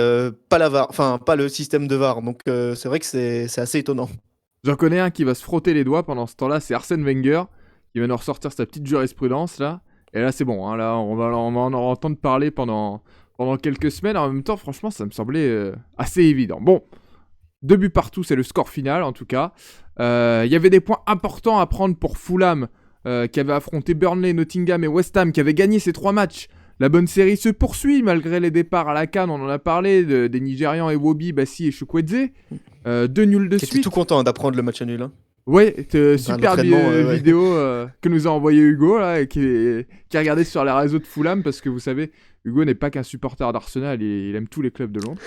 pas la VAR, enfin pas le système de VAR. Donc c'est vrai que c'est assez étonnant. J'en connais un qui va se frotter les doigts pendant ce temps-là, c'est Arsène Wenger. Il va nous ressortir sa petite jurisprudence là. Et là c'est bon, hein, là on va en entendre parler pendant quelques semaines. En même temps, franchement, ça me semblait assez évident. Bon, 2 buts partout, c'est le score final en tout cas. Il y avait des points importants à prendre pour Fulham, qui avait affronté Burnley, Nottingham et West Ham, qui avait gagné ces 3 matchs. La bonne série se poursuit malgré les départs à la CAN, on en a parlé, des Nigérians Iwobi, Bassi et Chukwueze. 2 nuls de J'étais suite. tout content d'apprendre le match nul. Hein. Ouais, Enfin, super l'entraînement, ouais. vidéo que nous a envoyé Hugo là, et qui a regardé sur les réseaux de Fulham parce que vous savez, Hugo n'est pas qu'un supporter d'Arsenal, il aime tous les clubs de Londres.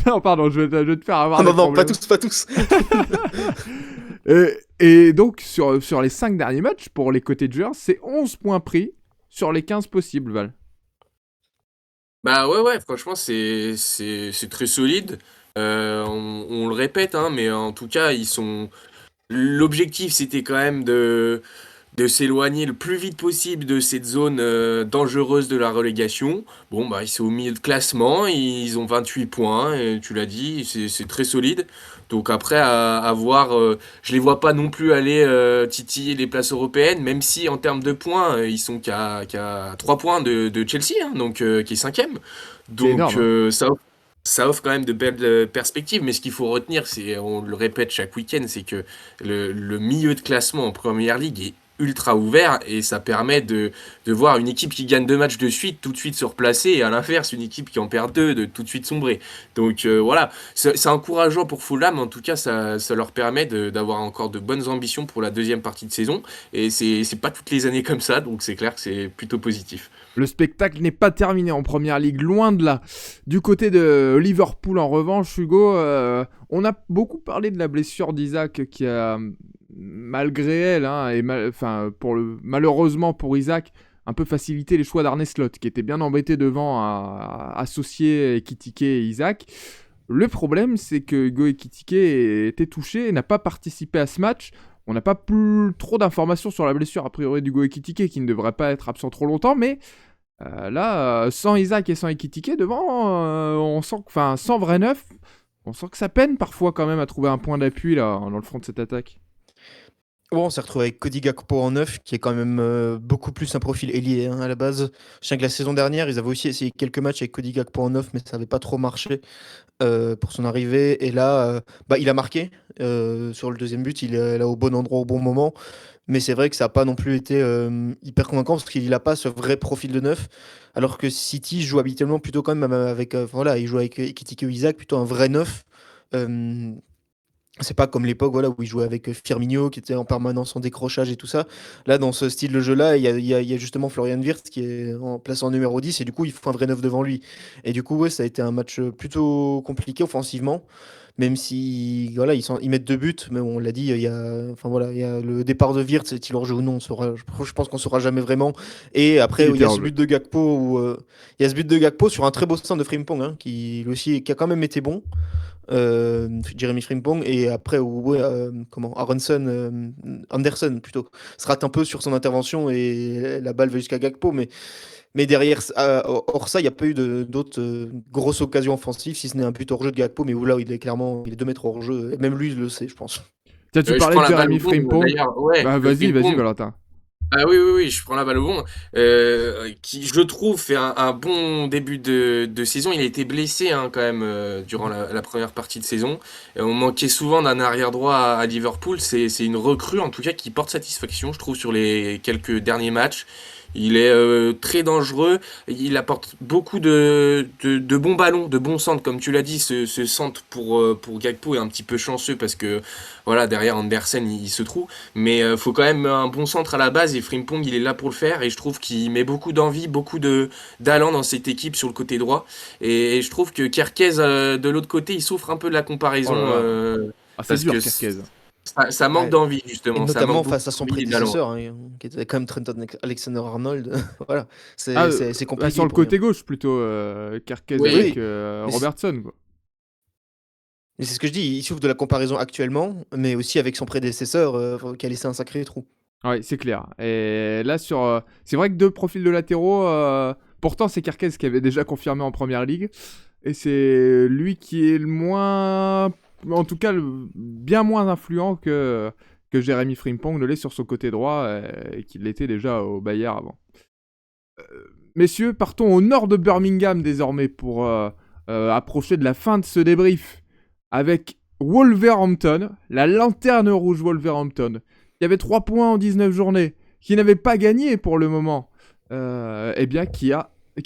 Non, pardon, je vais te faire avoir Ah des non, non, problèmes. pas tous. Et donc, sur les 5 derniers matchs, pour les Cottagers, c'est 11 points pris sur les 15 possibles, Val. Bah ouais, franchement, c'est très solide. On le répète, hein, mais en tout cas, ils sont. L'objectif, c'était quand même de s'éloigner le plus vite possible de cette zone dangereuse de la relégation. Bon, bah, ils sont au milieu de classement, ils ont 28 points, et tu l'as dit, c'est très solide. Donc après, à voir, je les vois pas non plus aller titiller les places européennes, même si en termes de points, ils sont qu'à 3 points de Chelsea, hein, donc, qui est 5e. C'est énorme, Donc hein. ça offre quand même de belles perspectives, mais ce qu'il faut retenir, c'est, on le répète chaque week-end, c'est que le milieu de classement en Première Ligue est ultra ouvert et ça permet de voir une équipe qui gagne 2 matchs de suite tout de suite se replacer et à l'inverse une équipe qui en perd 2 de tout de suite sombrer. Donc voilà, c'est encourageant pour Fulham, en tout cas ça leur permet d'avoir encore de bonnes ambitions pour la deuxième partie de saison et c'est pas toutes les années comme ça, donc c'est clair que c'est plutôt positif. Le spectacle n'est pas terminé en Première Ligue, loin de là. Du côté de Liverpool, en revanche, Hugo, on a beaucoup parlé de la blessure d'Isaac qui a, malgré elle, hein, et malheureusement pour Isaac, un peu facilité les choix d'Arne Slot, qui était bien embêté devant à associer Ekitike et Isaac. Le problème, c'est que Hugo Ekitike était touché et n'a pas participé à ce match. On n'a pas plus trop d'informations sur la blessure, a priori, d'Hugo Ekitike, qui ne devrait pas être absent trop longtemps, mais là, sans Isaac et sans Ekitike, devant, on sent que, sans vrai neuf, on sent que ça peine parfois quand même à trouver un point d'appui là, dans le front de cette attaque. Bon, on s'est retrouvé avec Cody Gakpo en neuf, qui est quand même beaucoup plus un profil ailier à la base. Je sais que la saison dernière, ils avaient aussi essayé quelques matchs avec Cody Gakpo en neuf, mais ça n'avait pas trop marché pour son arrivée. Et là, il a marqué sur le deuxième but, il est là au bon endroit au bon moment. Mais c'est vrai que ça n'a pas non plus été hyper convaincant parce qu'il n'a pas ce vrai profil de neuf. Alors que City joue habituellement plutôt quand même avec. Voilà, il joue avec Ekitike Isaac, plutôt un vrai neuf. Euh, c'est pas comme l'époque voilà, où il jouait avec Firmino qui était en permanence en décrochage et tout ça. Là, dans ce style de jeu-là, il y a justement Florian Wirtz qui est placé en numéro 10 et du coup, il faut un vrai neuf devant lui. Et du coup, ouais, ça a été un match plutôt compliqué offensivement, même si voilà, ils mettent deux buts, mais on l'a dit, enfin, voilà, il y a le départ de Wirtz, est-il hors jeu ou non, je pense qu'on saura jamais vraiment. Et après, Il il était y a hors ce jeu. but de Gakpo il y a ce but de Gakpo sur un très beau stand de Frimpong, hein, qui a quand même été bon. Jeremy Frimpong et après ouais, Anderson plutôt se rate un peu sur son intervention et la balle va jusqu'à Gakpo mais derrière hors ça il n'y a pas eu d'autres grosses occasions offensives si ce n'est un but hors jeu de Gakpo mais où là il est 2 mètres hors jeu et même lui il le sait je pense. Tiens, tu Je parlais prends de la balle au Jeremy bon, Frimpong. d'ailleurs, ouais, Bah, le vas-y, Frimpong. Valentin. Ah oui, oui, oui, je prends la balle au bon. Qui, je trouve, fait un bon début de saison. Il a été blessé hein, quand même durant la première partie de saison. Et on manquait souvent d'un arrière droit à Liverpool. C'est une recrue en tout cas qui porte satisfaction, je trouve, sur les quelques derniers matchs. Il est très dangereux. Il apporte beaucoup de bons ballons, de bons centres, comme tu l'as dit. Ce centre pour Gakpo est un petit peu chanceux parce que voilà derrière Andersen il se trouve. Mais faut quand même un bon centre à la base et Frimpong il est là pour le faire et je trouve qu'il met beaucoup d'envie, beaucoup de d'allant dans cette équipe sur le côté droit et je trouve que Kerkez de l'autre côté il souffre un peu de la Oh comparaison là là. Ah, c'est parce dur, que Kerkez. ça manque Ouais. d'envie Et justement, ça manque notamment beaucoup face à son d'envie et d'allant. prédécesseur hein, qui était quand même Trenton Alexander-Arnold. Voilà, Ah, c'est bah, sur compliqué le pour lui, hein. côté gauche plutôt, Kerkez avec Oui, Oui, mais Robertson, quoi. c'est ce que je dis, il souffre de la comparaison actuellement, mais aussi avec son prédécesseur qui a laissé un sacré trou. Ouais, c'est clair. Et là, c'est vrai que deux profils de latéraux. Pourtant, c'est Kerkez qui avait déjà confirmé en première ligue. Et c'est lui qui est le moins. En tout cas, bien moins influent que Jérémy Frimpong ne l'est sur son côté droit et qu'il l'était déjà au Bayern avant. Messieurs, partons au nord de Birmingham désormais pour approcher de la fin de ce débrief avec Wolverhampton, la lanterne rouge Wolverhampton, qui avait 3 points en 19 journées, qui n'avait pas gagné pour le moment, eh bien qui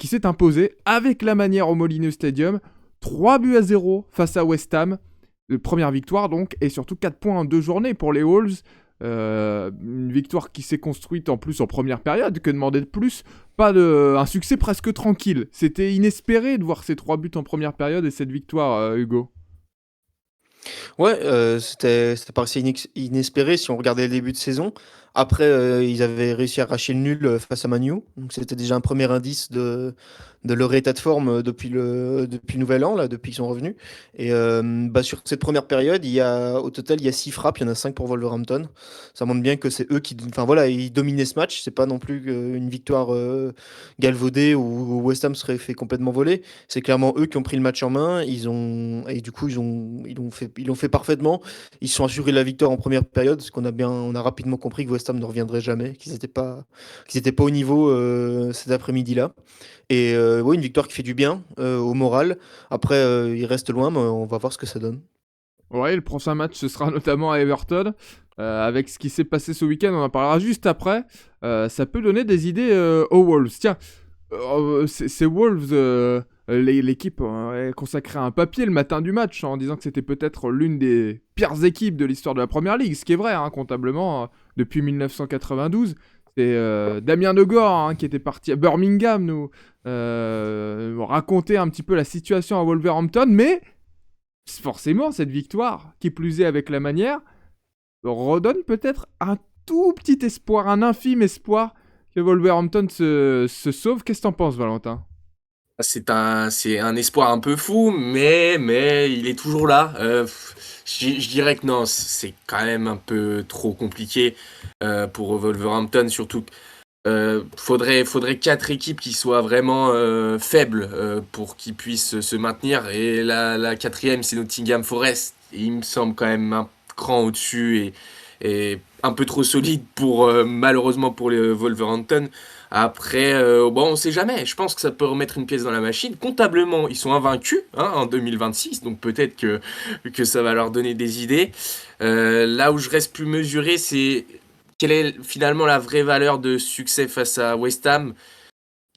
s'est imposé avec la manière au Molineux Stadium, 3-0 face à West Ham, première victoire donc, et surtout 4 points en 2 journées pour les Wolves. Une victoire qui s'est construite en plus en première période, que demander de plus. Un succès presque tranquille. C'était inespéré de voir ces 3 buts en première période et cette victoire, Hugo. Ouais, c'était paraissait inespéré si on regardait le début de saison. Après, ils avaient réussi à arracher le nul face à Man U. Donc c'était déjà un premier indice de leur état de forme depuis le Nouvel An, là, depuis qu'ils sont revenus. Et sur cette première période, au total, il y a 6 frappes, il y en a 5 pour Wolverhampton. Ça montre bien que c'est eux qui, enfin voilà, ils dominaient ce match. C'est pas non plus une victoire galvaudée où West Ham serait fait complètement voler. C'est clairement eux qui ont pris le match en main. Et du coup, ils l'ont fait parfaitement. Ils se sont assurés la victoire en première période, parce on a rapidement compris que West Ham ne reviendrait jamais, qu'ils étaient pas au niveau cet après-midi-là. Et ouais, une victoire qui fait du bien au moral. Après, il reste loin, mais on va voir ce que ça donne. Ouais, le prochain match, ce sera notamment à Everton. Avec ce qui s'est passé ce week-end, on en parlera juste après. Ça peut donner des idées aux Wolves. Tiens, ces Wolves, l'équipe a consacré un papier le matin du match en disant que c'était peut-être l'une des pires équipes de l'histoire de la Première Ligue, ce qui est vrai, hein, comptablement, depuis 1992. C'est Damien Degord hein, qui était parti à Birmingham nous raconter un petit peu la situation à Wolverhampton, mais forcément, cette victoire, qui plus est avec la manière, redonne peut-être un tout petit espoir, un infime espoir que Wolverhampton se sauve. Qu'est-ce que t'en penses, Valentin? c'est un espoir un peu fou, mais il est toujours là. Je dirais que non, c'est quand même un peu trop compliqué pour Wolverhampton, surtout faudrait 4 équipes qui soient vraiment faibles pour qu'ils puissent se maintenir. Et la quatrième, c'est Nottingham Forest. Et il me semble quand même un cran au-dessus. Et un peu trop solide pour malheureusement pour les Wolverhampton. Après, bon, on sait jamais. Je pense que ça peut remettre une pièce dans la machine. Comptablement, ils sont invaincus en 2026, donc peut-être que ça va leur donner des idées. Là où je reste plus mesuré, c'est quelle est finalement la vraie valeur de succès face à West Ham.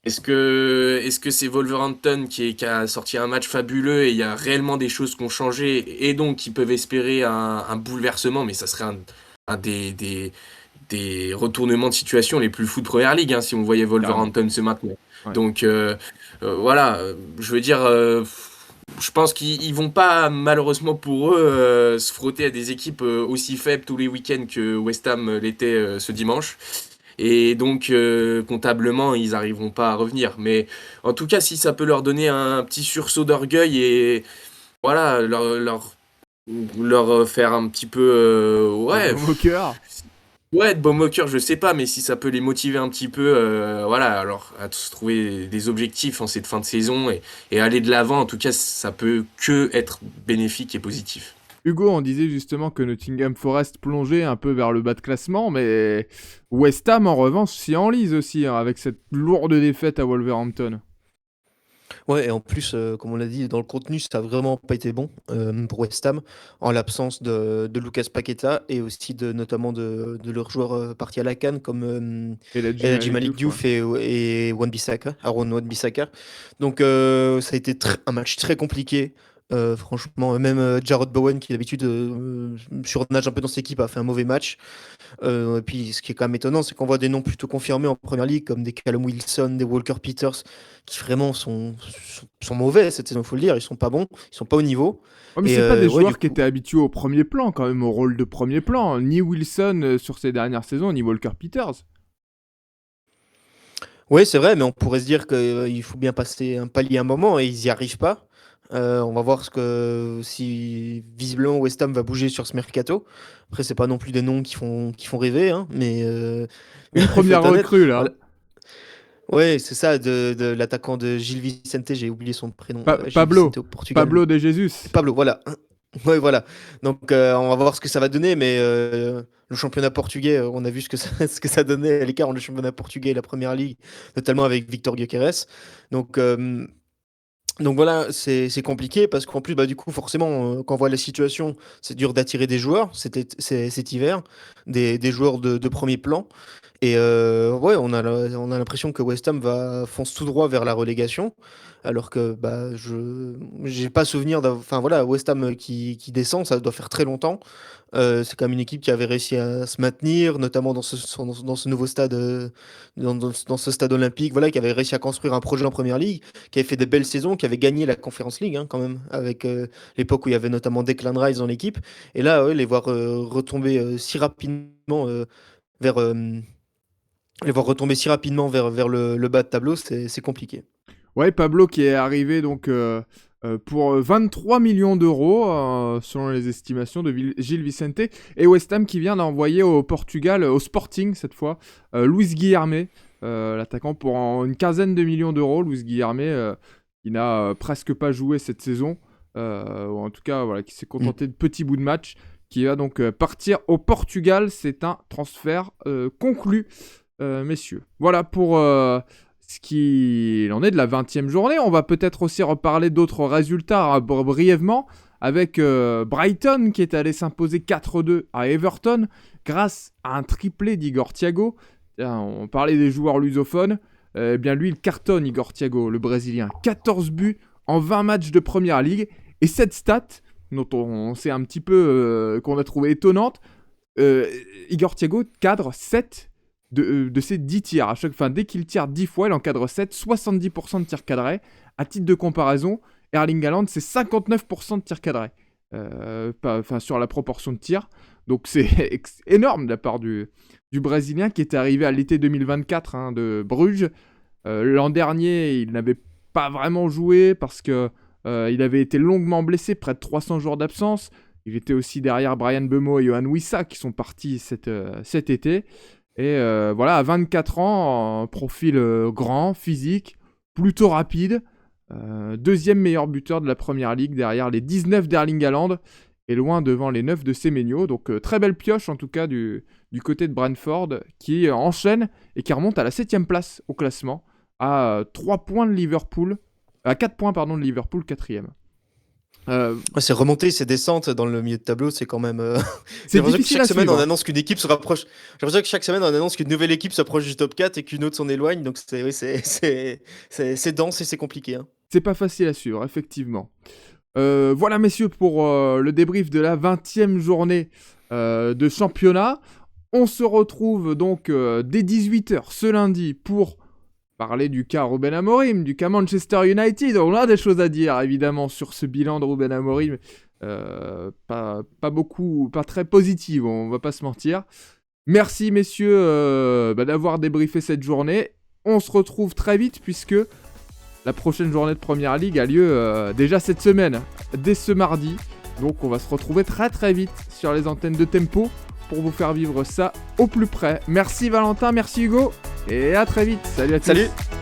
Est-ce que c'est Wolverhampton qui a sorti un match fabuleux et il y a réellement des choses qui ont changé et donc qui peuvent espérer un bouleversement, mais ça serait un des retournements de situation les plus fous de Première Ligue si on voyait Wolverhampton se maintenir. Ouais. Donc voilà, je veux dire, je pense qu'ils vont pas malheureusement pour eux se frotter à des équipes aussi faibles tous les week-ends que West Ham l'était ce dimanche. Et donc, comptablement, ils n'arriveront pas à revenir. Mais en tout cas, si ça peut leur donner un petit sursaut d'orgueil et voilà, leur faire un petit peu. Un bon moqueur. Ouais, de baume au cœur, je sais pas, mais si ça peut les motiver un petit peu, voilà, alors à se trouver des objectifs en cette fin de saison et aller de l'avant, en tout cas, ça peut que être bénéfique et positif. Hugo, on disait justement que Nottingham Forest plongeait un peu vers le bas de classement, mais West Ham, en revanche, s'y enlise aussi, avec cette lourde défaite à Wolverhampton. Ouais, et en plus, comme on l'a dit, dans le contenu, ça a vraiment pas été bon pour West Ham, en l'absence de Lucas Paqueta et aussi notamment de leurs joueurs partis à la CAN comme Et la El Malik Diouf, Diouf et Wan-Bissaka, Aaron Wan-Bissaka. Donc ça a été un match très compliqué. Franchement, même Jarrod Bowen, qui d'habitude surnage un peu dans cette équipe, a fait un mauvais match. Et puis, ce qui est quand même étonnant, c'est qu'on voit des noms plutôt confirmés en première ligue, comme des Callum Wilson, des Walker Peters, qui vraiment sont mauvais cette saison, il faut le dire. Ils sont pas bons, ils sont pas au niveau. Ouais, mais Et c'est pas des ouais, du joueurs qui coup, étaient habitués au premier plan, quand même, au rôle de premier plan. Ni Wilson sur ses dernières saisons, ni Walker Peters. ouais, c'est vrai, mais on pourrait se dire qu'il faut bien passer un palier à un moment et ils y arrivent pas. On va voir si visiblement West Ham va bouger sur ce mercato. Après, c'est pas non plus des noms qui font rêver, hein, mais Une il faut première être honnête. recrue, là. Voilà. Ouais, c'est ça, de l'attaquant de Gil Vicente, j'ai oublié son prénom. Gil Pablo. Vicente au Portugal. Pablo de Jesus. Pablo, voilà. Ouais, voilà. Donc, on va voir ce que ça va donner, mais le championnat portugais, on a vu ce que ça donnait à l'écart entre le championnat portugais et la première ligue, notamment avec Victor Gyökeres. Donc, donc voilà, c'est compliqué parce qu'en plus, bah, du coup, forcément, quand on voit la situation, c'est dur d'attirer des joueurs cet hiver, des joueurs de premier plan. Et ouais, on a l'impression que West Ham fonce tout droit vers la relégation, alors que bah, j'ai pas souvenir enfin voilà, West Ham qui descend, ça doit faire très longtemps. C'est quand même une équipe qui avait réussi à se maintenir, notamment dans ce nouveau stade, dans ce stade olympique, voilà, qui avait réussi à construire un projet en première ligue, qui avait fait des belles saisons, qui avait gagné la Conference League quand même, avec l'époque où il y avait notamment Declan Rice dans l'équipe. Et là, ouais, les voir retomber si rapidement vers vers le bas de tableau, c'est compliqué. Ouais, Pablo qui est arrivé donc pour 23 millions d'euros, selon les estimations de Gil Vicente. Et West Ham qui vient d'envoyer au Portugal, au Sporting cette fois, Luis Guilherme, l'attaquant pour une quinzaine de millions d'euros. Luis Guilherme qui n'a presque pas joué cette saison, ou en tout cas voilà, qui s'est contenté de petits bouts de match, qui va donc partir au Portugal. C'est un transfert conclu, messieurs. Voilà pour ce qu'il en est de la 20e journée. On va peut-être aussi reparler d'autres résultats brièvement, avec Brighton qui est allé s'imposer 4-2 à Everton grâce à un triplé d'Igor Thiago. On parlait des joueurs lusophones. Eh bien lui, il cartonne, Igor Thiago, le Brésilien. 14 buts en 20 matchs de Première Ligue. Et cette stat, dont on sait un petit peu, qu'on a trouvé étonnante, Igor Thiago cadre 7 de ses 10 tirs. Dès qu'il tire 10 fois, il encadre 7, 70% de tirs cadrés. À titre de comparaison, Erling Haaland, c'est 59% de tirs cadrés. Sur la proportion de tirs. Donc c'est énorme de la part du Brésilien qui était arrivé à l'été 2024 de Bruges. L'an dernier, il n'avait pas vraiment joué parce que il avait été longuement blessé, près de 300 jours d'absence. Il était aussi derrière Brian Mbeumo et Yohan Wissa qui sont partis cet été. Et voilà, à 24 ans, profil grand, physique, plutôt rapide. Deuxième meilleur buteur de la Première Ligue derrière les 19 d'Erling Haaland est loin devant les 9 de Semenyo. Donc très belle pioche en tout cas du côté de Brentford qui enchaîne et qui remonte à la 7ème place au classement à 3 points de Liverpool, à 4 points pardon de Liverpool 4ème. Ouais, c'est remonter, c'est descente dans le milieu de tableau, c'est quand même. C'est J'ai l'impression que difficile chaque à semaine suivre. on annonce qu'une équipe se rapproche. J'ai l'impression que chaque semaine on annonce qu'une nouvelle équipe s'approche du top 4 et qu'une autre s'en éloigne. Donc c'est dense et c'est compliqué. Hein. C'est pas facile à suivre, effectivement. Voilà, messieurs, pour le débrief de la 20e journée de championnat. On se retrouve donc dès 18h ce lundi pour parler du cas Ruben Amorim, du cas Manchester United. On a des choses à dire, évidemment, sur ce bilan de Ruben Amorim. Pas très positive, on va pas se mentir. Merci, messieurs, d'avoir débriefé cette journée. On se retrouve très vite, puisque la prochaine journée de Première Ligue a lieu déjà cette semaine, dès ce mardi. Donc on va se retrouver très très vite sur les antennes de Tempo pour vous faire vivre ça au plus près. Merci Valentin, merci Hugo, et à très vite. Salut à tous. Salut!